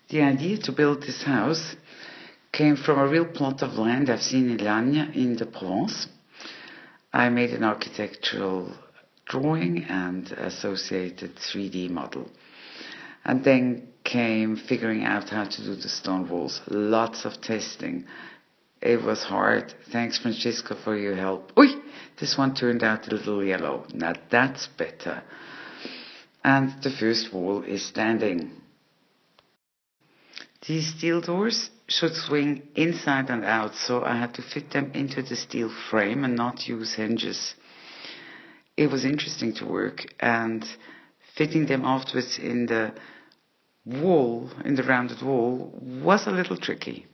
The idea to build this house came from a real plot of land I've seen in Lagne in the Provence. I made an architectural drawing and associated 3D model. And then came figuring out how to do the stone walls. Lots of testing. It was hard. Thanks, Francesca, for your help. Oi! This one turned out a little yellow. Now that's better. And the first wall is standing. These steel doors should swing inside and out, so I had to fit them into the steel frame and not use hinges. It was interesting to work, and fitting them afterwards in the wall, in the rounded wall, was a little tricky.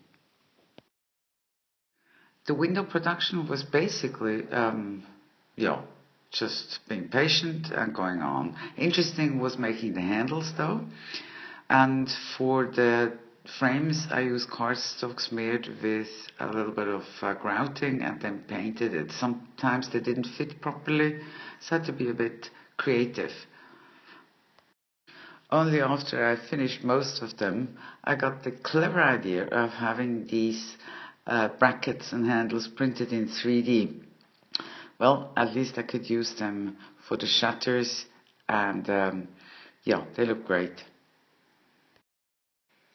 The window production was basically, just being patient and going on. Interesting was making the handles though, and for the frames I used cardstock smeared with a little bit of grouting and then painted it. Sometimes they didn't fit properly, so I had to be a bit creative. Only after I finished most of them, I got the clever idea of having these brackets and handles printed in 3D. Well, at least I could use them for the shutters, and they look great.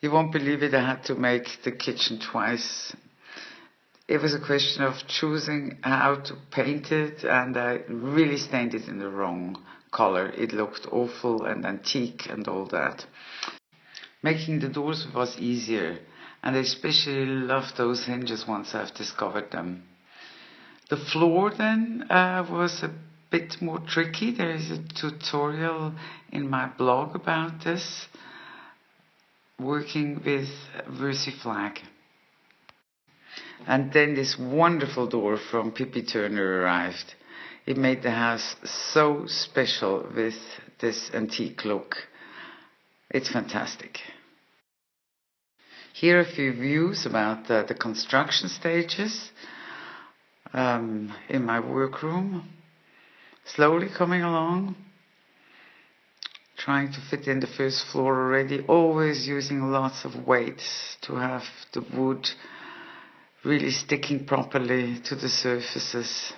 You won't believe it, I had to make the kitchen twice. It was a question of choosing how to paint it, and I really stained it in the wrong color. It looked awful and antique and all that. Making the doors was easier, and I especially love those hinges once I've discovered them. The floor then was a bit more tricky. There is a tutorial in my blog about this, working with Russek. And then this wonderful door from Pippi Turner arrived. It made the house so special with this antique look. It's fantastic. Here are a few views about the construction stages in my workroom. Slowly coming along. Trying to fit in the first floor already, always using lots of weights to have the wood really sticking properly to the surfaces.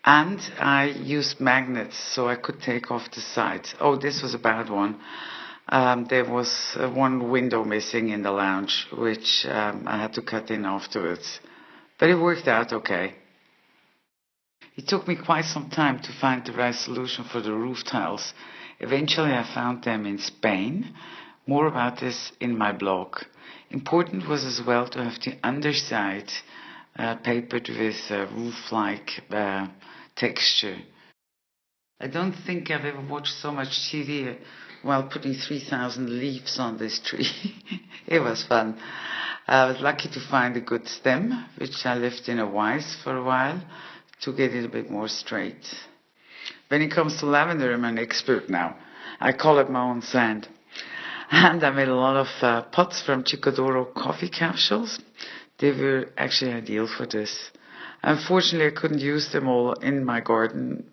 And I used magnets so I could take off the sides. Oh, this was a bad one. There was one window missing in the lounge, which I had to cut in afterwards. But it worked out okay. It took me quite some time to find the right solution for the roof tiles. Eventually I found them in Spain. More about this in my blog. Important was as well to have the underside papered with roof-like texture. I don't think I've ever watched so much TV while putting 3,000 leaves on this tree. It was fun. I was lucky to find a good stem, which I left in a vise for a while to get it a bit more straight. When it comes to lavender, I'm an expert now. I call it my own sand. And I made a lot of pots from Chicodoro coffee capsules. They were actually ideal for this. Unfortunately, I couldn't use them all in my garden.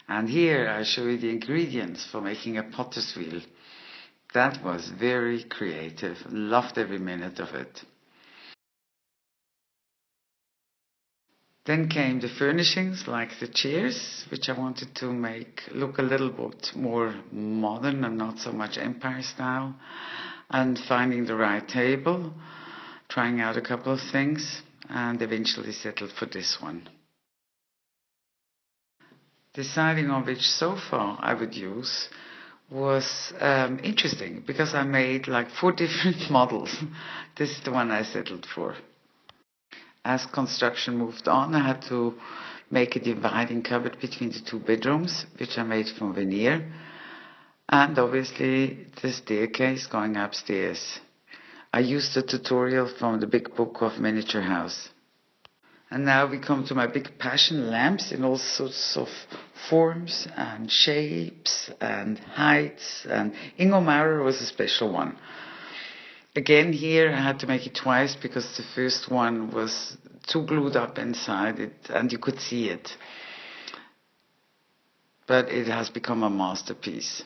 And here I show you the ingredients for making a potter's wheel. That was very creative. Loved every minute of it. Then came the furnishings, like the chairs, which I wanted to make look a little bit more modern and not so much Empire style. And finding the right table, trying out a couple of things, and eventually settled for this one. Deciding on which sofa I would use was interesting, because I made like 4 different models. This is the one I settled for. As construction moved on, I had to make a dividing cupboard between the 2 bedrooms, which I made from veneer, and obviously the staircase going upstairs. I used a tutorial from the big book of Miniature House. And now we come to my big passion, lamps in all sorts of forms and shapes and heights, and Ingo Maurer was a special one. Again, here I had to make it twice because the first one was too glued up inside it and you could see it. But it has become a masterpiece.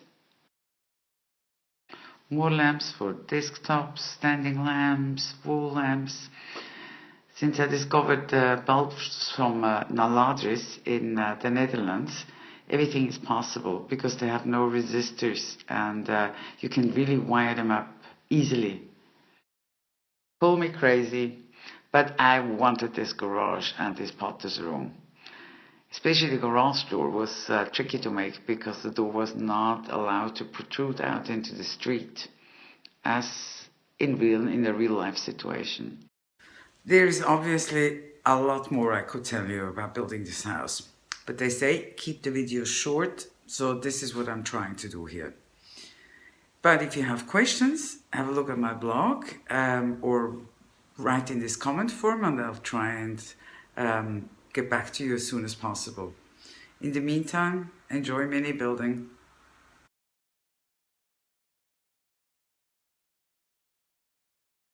more lamps for desktops, standing lamps, wall lamps. Since I discovered the bulbs from Naladris in the Netherlands, everything is possible because they have no resistors and you can really wire them up easily. Call me crazy, but I wanted this garage and this potter's room. Especially the garage door was tricky to make because the door was not allowed to protrude out into the street, as in a real life situation. There is obviously a lot more I could tell you about building this house, but they say keep the video short, so this is what I'm trying to do here. But if you have questions, have a look at my blog or write in this comment form and I'll try and get back to you as soon as possible. In the meantime, enjoy mini building.